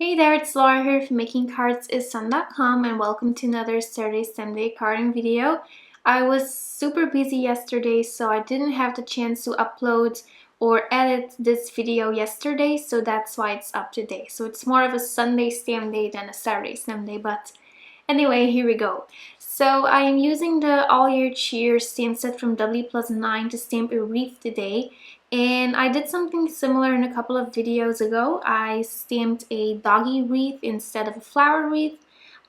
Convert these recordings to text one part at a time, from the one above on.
Hey there, it's Laura here from makingcardsisfun.com and welcome to another Saturday Sunday carding video. I was super busy yesterday, so I didn't have the chance to upload or edit this video yesterday, so that's why it's up today. So it's more of a Sunday stamp day than a Saturday stamp day, but anyway, here we go. So I am using the All Year Cheer stamp set from W+9 to stamp a wreath today. And I did something similar in a couple of videos ago. I stamped a doggy wreath instead of a flower wreath.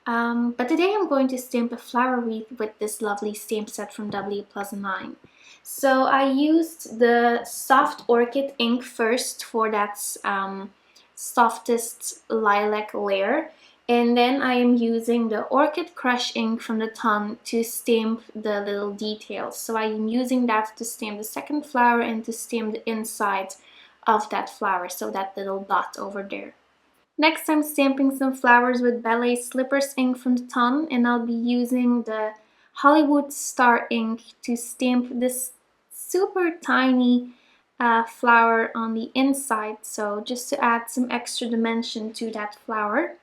But today I'm going to stamp a flower wreath with this lovely stamp set from W+9. So I used the soft orchid ink first for that softest lilac layer. And then I am using the Orchid Crush ink from the ton to stamp the little details. So I am using that to stamp the second flower and to stamp the inside of that flower, so that little dot over there. Next, I'm stamping some flowers with Ballet Slippers ink from the ton, and I'll be using the Hollywood Star ink to stamp this super tiny flower on the inside, so just to add some extra dimension to that flower.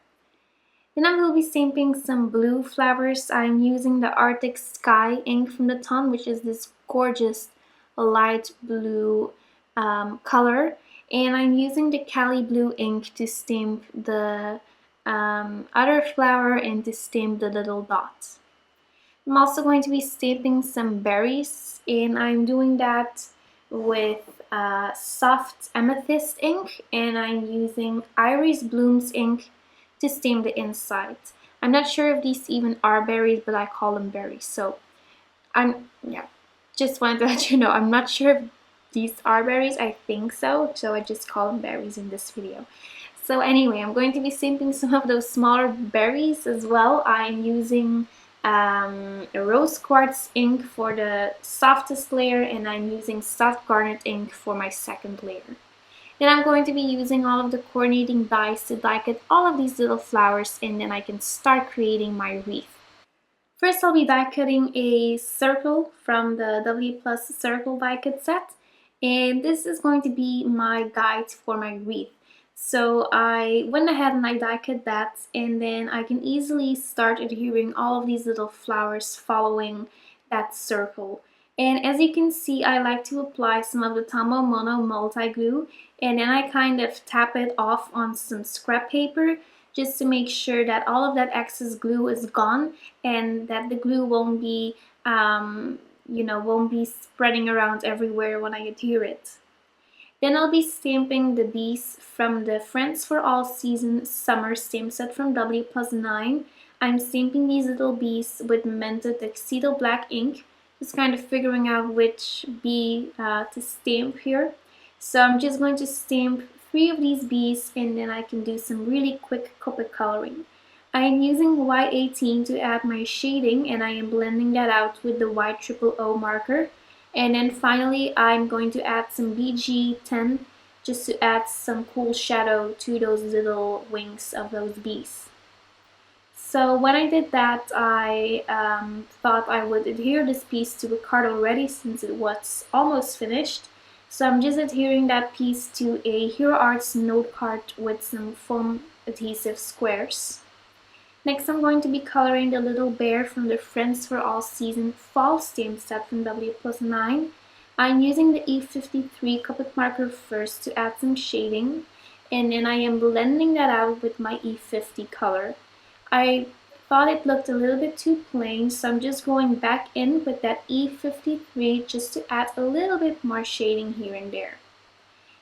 Then I will be stamping some blue flowers. I'm using the Arctic Sky ink from the ton, which is this gorgeous light blue color. And I'm using the Cali Blue ink to stamp the other flower and to stamp the little dots. I'm also going to be stamping some berries, and I'm doing that with soft amethyst ink, and I'm using Iris Blooms ink to stamp the inside. I'm not sure if these even are berries, but I call them berries. So just wanted to let you know, I'm not sure if these are berries. I think so, so I just call them berries in this video. So anyway, I'm going to be stamping some of those smaller berries as well. I'm using a rose quartz ink for the softest layer, and I'm using soft garnet ink for my second layer. Then I'm going to be using all of the coordinating dies to die cut all of these little flowers, and then I can start creating my wreath. First, I'll be die cutting a circle from the W+ circle die cut set, and this is going to be my guide for my wreath. So I went ahead and I die cut that, and then I can easily start adhering all of these little flowers following that circle. And as you can see, I like to apply some of the Tombow Mono multi-glue, and then I kind of tap it off on some scrap paper just to make sure that all of that excess glue is gone and that the glue won't be, won't be spreading around everywhere when I adhere it. Then I'll be stamping the bees from the Friends for All Season Summer stamp set from W+9. I'm stamping these little bees with Memento Tuxedo Black ink, just kind of figuring out which bee to stamp here. So I'm just going to stamp 3 of these bees, and then I can do some really quick Copic coloring. I am using Y18 to add my shading, and I am blending that out with the Y000 marker. And then finally, I'm going to add some BG10 just to add some cool shadow to those little wings of those bees. So when I did that, I thought I would adhere this piece to a card already since it was almost finished. So I'm just adhering that piece to a Hero Arts note card with some foam adhesive squares. Next, I'm going to be coloring the little bear from the Friends for All Season fall stamp set from W+9. I'm using the E53 Copic marker first to add some shading, and then I am blending that out with my E50 color. I thought it looked a little bit too plain, so I'm just going back in with that E53 just to add a little bit more shading here and there.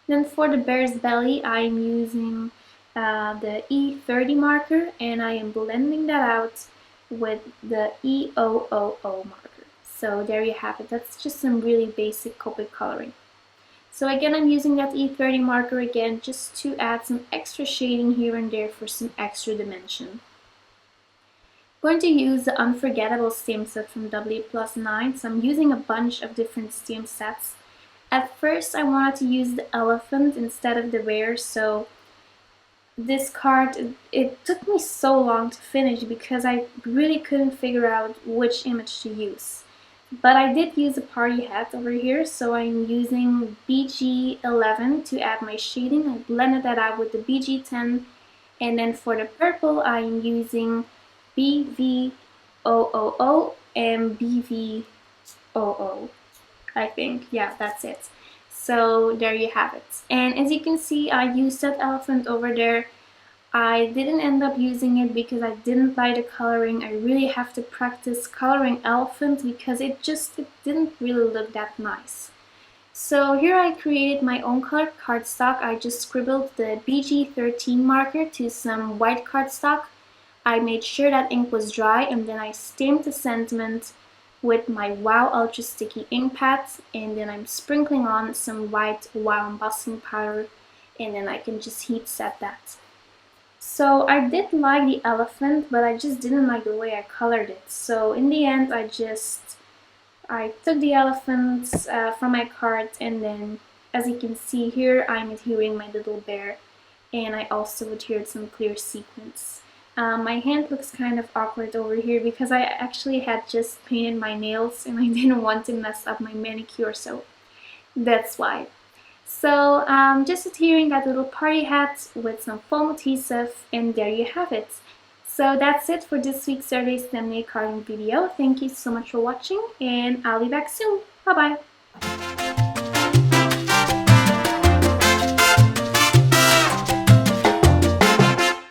Then for the bear's belly, I'm using the E30 marker, and I am blending that out with the E000 marker. So there you have it. That's just some really basic Copic coloring. So again, I'm using that E30 marker again just to add some extra shading here and there for some extra dimension. I'm going to use the Unforgettable stamp set from W+9, so I'm using a bunch of different stamp sets. At first, I wanted to use the elephant instead of the bear, so this card, it took me so long to finish because I really couldn't figure out which image to use. But I did use a party hat over here, so I'm using BG11 to add my shading. I blended that out with the BG10, And then for the purple, I'm using BV000 and BV00. I think, yeah, that's it. So there you have it. And as you can see, I used that elephant over there. I didn't end up using it because I didn't like the coloring. I really have to practice coloring elephants because it didn't really look that nice. So here I created my own colored cardstock. I just scribbled the BG13 marker to some white cardstock. I made sure that ink was dry, and then I stamped the sentiment with my Wow Ultra Sticky ink pads, and then I'm sprinkling on some white Wow embossing powder, and then I can just heat set that. So I did like the elephant, but I just didn't like the way I colored it. So in the end, I took the elephants from my card, and then as you can see here, I'm adhering my little bear, and I also adhered some clear sequins. My hand looks kind of awkward over here because I actually had just painted my nails and I didn't want to mess up my manicure, so that's why. So just adhering that little party hat with some foam adhesive, and there you have it. So that's it for this week's Surveys Lemonade carding video. Thank you so much for watching, and I'll be back soon. Bye bye.